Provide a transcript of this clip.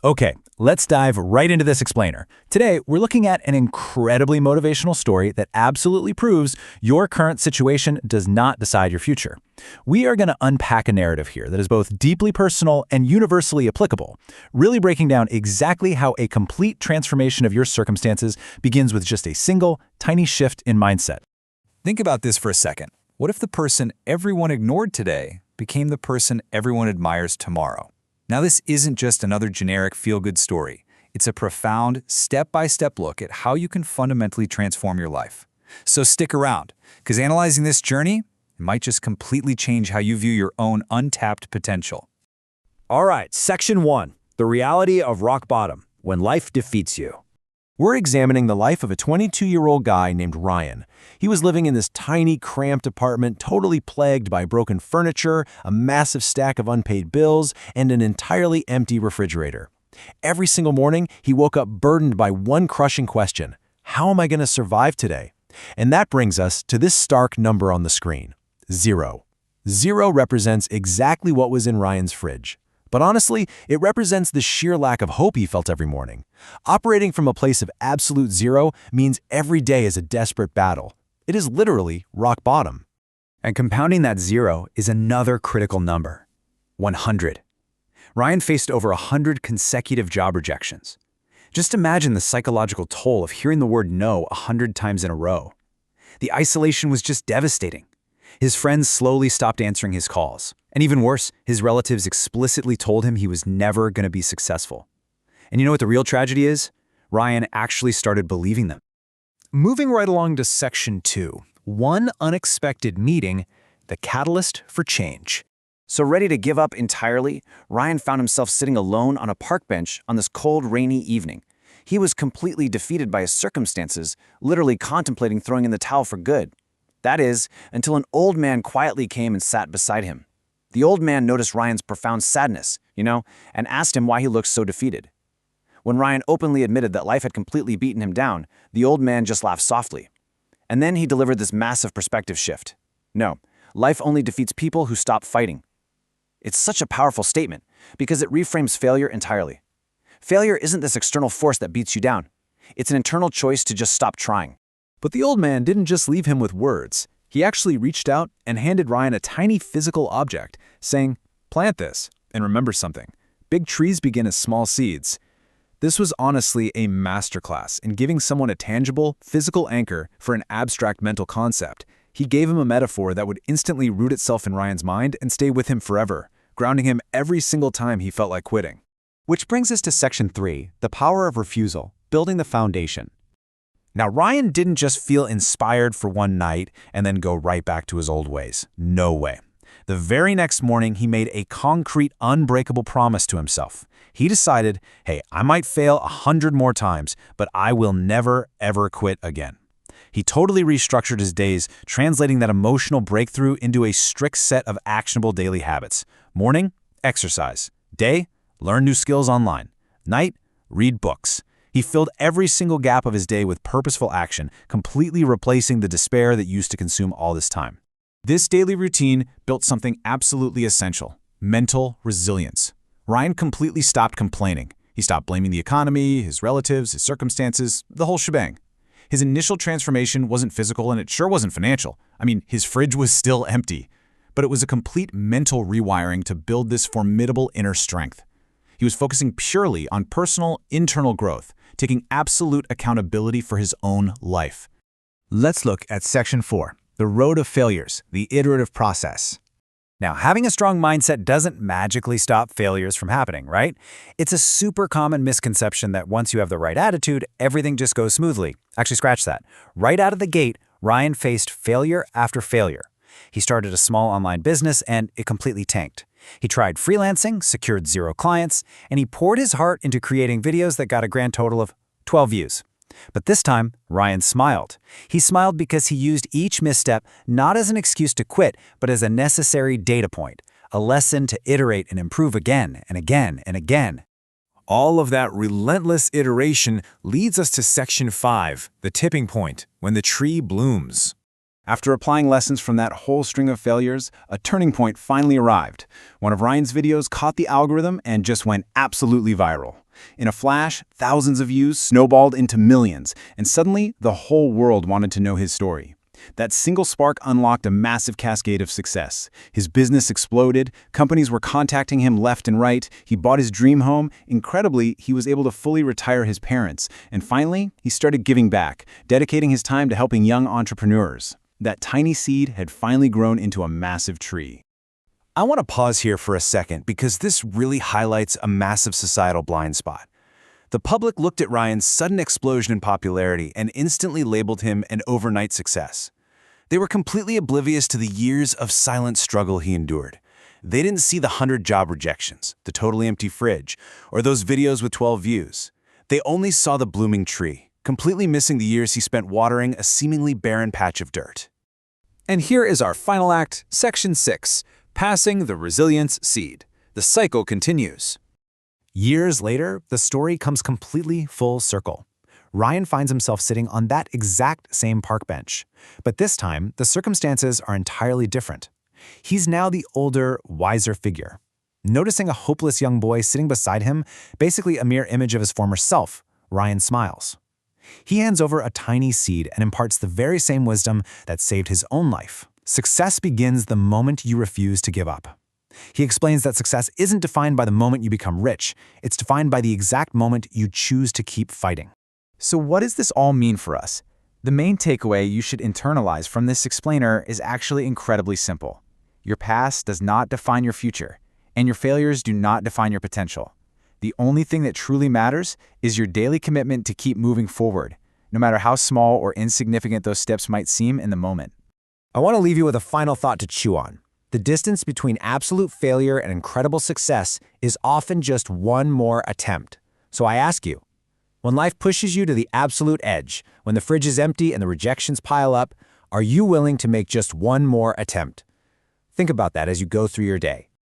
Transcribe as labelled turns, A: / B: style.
A: Okay, let's dive right into this explainer. Today, we're looking at an incredibly motivational story that absolutely proves your current situation does not decide your future. We are going to unpack a narrative here that is both deeply personal and universally applicable, really breaking down exactly how a complete transformation of your circumstances begins with just a single, tiny shift in mindset.
B: Think about this for a second. What if the person everyone ignored today became the person everyone admires tomorrow? Now, this isn't just another generic feel-good story. It's a profound, step-by-step look at how you can fundamentally transform your life. So stick around, because analyzing this journey might just completely change how you view your own untapped potential.
C: All right, Section 1, the reality of rock bottom, when life defeats you. We're examining the life of a 22-year-old guy named Ryan. He was living in this tiny, cramped apartment, totally plagued by broken furniture, a massive stack of unpaid bills, and an entirely empty refrigerator. Every single morning, he woke up burdened by one crushing question: how am I going to survive today? And that brings us to this stark number on the screen: 0. 0 represents exactly what was in Ryan's fridge. But honestly, it represents the sheer lack of hope he felt every morning. Operating from a place of absolute zero means every day is a desperate battle. It is literally rock bottom.
D: And compounding that 0 is another critical number: 100. Ryan faced over 100 consecutive job rejections. Just imagine the psychological toll of hearing the word no 100 times in a row. The isolation was just devastating. His friends slowly stopped answering his calls. And even worse, his relatives explicitly told him he was never going to be successful. And you know what the real tragedy is? Ryan actually started believing them.
A: Moving right along to Section 2, one unexpected meeting, the catalyst for change.
E: So ready to give up entirely, Ryan found himself sitting alone on a park bench on this cold, rainy evening. He was completely defeated by his circumstances, literally contemplating throwing in the towel for good. That is, until an old man quietly came and sat beside him. The old man noticed Ryan's profound sadness, and asked him why he looked so defeated. When Ryan openly admitted that life had completely beaten him down, the old man just laughed softly. And then he delivered this massive perspective shift. No, life only defeats people who stop fighting. It's such a powerful statement because it reframes failure entirely. Failure isn't this external force that beats you down. It's an internal choice to just stop trying.
A: But the old man didn't just leave him with words. He actually reached out and handed Ryan a tiny physical object, saying, "Plant this, and remember something. Big trees begin as small seeds." This was honestly a masterclass in giving someone a tangible, physical anchor for an abstract mental concept. He gave him a metaphor that would instantly root itself in Ryan's mind and stay with him forever, grounding him every single time he felt like quitting.
F: Which brings us to Section 3, the power of refusal, building the foundation.
A: Now, Ryan didn't just feel inspired for one night and then go right back to his old ways. No way. The very next morning, he made a concrete, unbreakable promise to himself. He decided, hey, I might fail 100 more times, but I will never, ever quit again. He totally restructured his days, translating that emotional breakthrough into a strict set of actionable daily habits. Morning, exercise. Day, learn new skills online. Night, read books. He filled every single gap of his day with purposeful action, completely replacing the despair that used to consume all this time. This daily routine built something absolutely essential: mental resilience. Ryan completely stopped complaining. He stopped blaming the economy, his relatives, his circumstances, the whole shebang. His initial transformation wasn't physical, and it sure wasn't financial. I mean, his fridge was still empty. But it was a complete mental rewiring to build this formidable inner strength. He was focusing purely on personal, internal growth, taking absolute accountability for his own life. Let's look at Section 4, the road of failures, the iterative process.
D: Now, having a strong mindset doesn't magically stop failures from happening, right? It's a super common misconception that once you have the right attitude, everything just goes smoothly. Actually, scratch that. Right out of the gate, Ryan faced failure after failure. He started a small online business and it completely tanked. He tried freelancing, secured 0 clients, and he poured his heart into creating videos that got a grand total of 12 views. But this time, Ryan smiled. He smiled because he used each misstep not as an excuse to quit, but as a necessary data point, a lesson to iterate and improve again and again and again.
B: All of that relentless iteration leads us to Section 5, the tipping point, when the tree blooms.
A: After applying lessons from that whole string of failures, a turning point finally arrived. One of Ryan's videos caught the algorithm and just went absolutely viral. In a flash, thousands of views snowballed into millions, and suddenly the whole world wanted to know his story. That single spark unlocked a massive cascade of success. His business exploded, companies were contacting him left and right, he bought his dream home, incredibly, he was able to fully retire his parents, and finally, he started giving back, dedicating his time to helping young entrepreneurs. That tiny seed had finally grown into a massive tree.
C: I want to pause here for a second because this really highlights a massive societal blind spot. The public looked at Ryan's sudden explosion in popularity and instantly labeled him an overnight success. They were completely oblivious to the years of silent struggle he endured. They didn't see the 100 job rejections, the totally empty fridge, or those videos with 12 views. They only saw the blooming tree, completely missing the years he spent watering a seemingly barren patch of dirt.
B: And here is our final act, Section 6, Passing the Resilience Seed. The cycle continues.
D: Years later, the story comes completely full circle. Ryan finds himself sitting on that exact same park bench. But this time, the circumstances are entirely different. He's now the older, wiser figure. Noticing a hopeless young boy sitting beside him, basically a mere image of his former self, Ryan smiles. He hands over a tiny seed and imparts the very same wisdom that saved his own life. Success begins the moment you refuse to give up. He explains that success isn't defined by the moment you become rich. It's defined by the exact moment you choose to keep fighting.
E: So what does this all mean for us? The main takeaway you should internalize from this explainer is actually incredibly simple. Your past does not define your future, and your failures do not define your potential. The only thing that truly matters is your daily commitment to keep moving forward, no matter how small or insignificant those steps might seem in the moment.
C: I want to leave you with a final thought to chew on. The distance between absolute failure and incredible success is often just one more attempt. So I ask you, when life pushes you to the absolute edge, when the fridge is empty and the rejections pile up, are you willing to make just one more attempt? Think about that as you go through your day.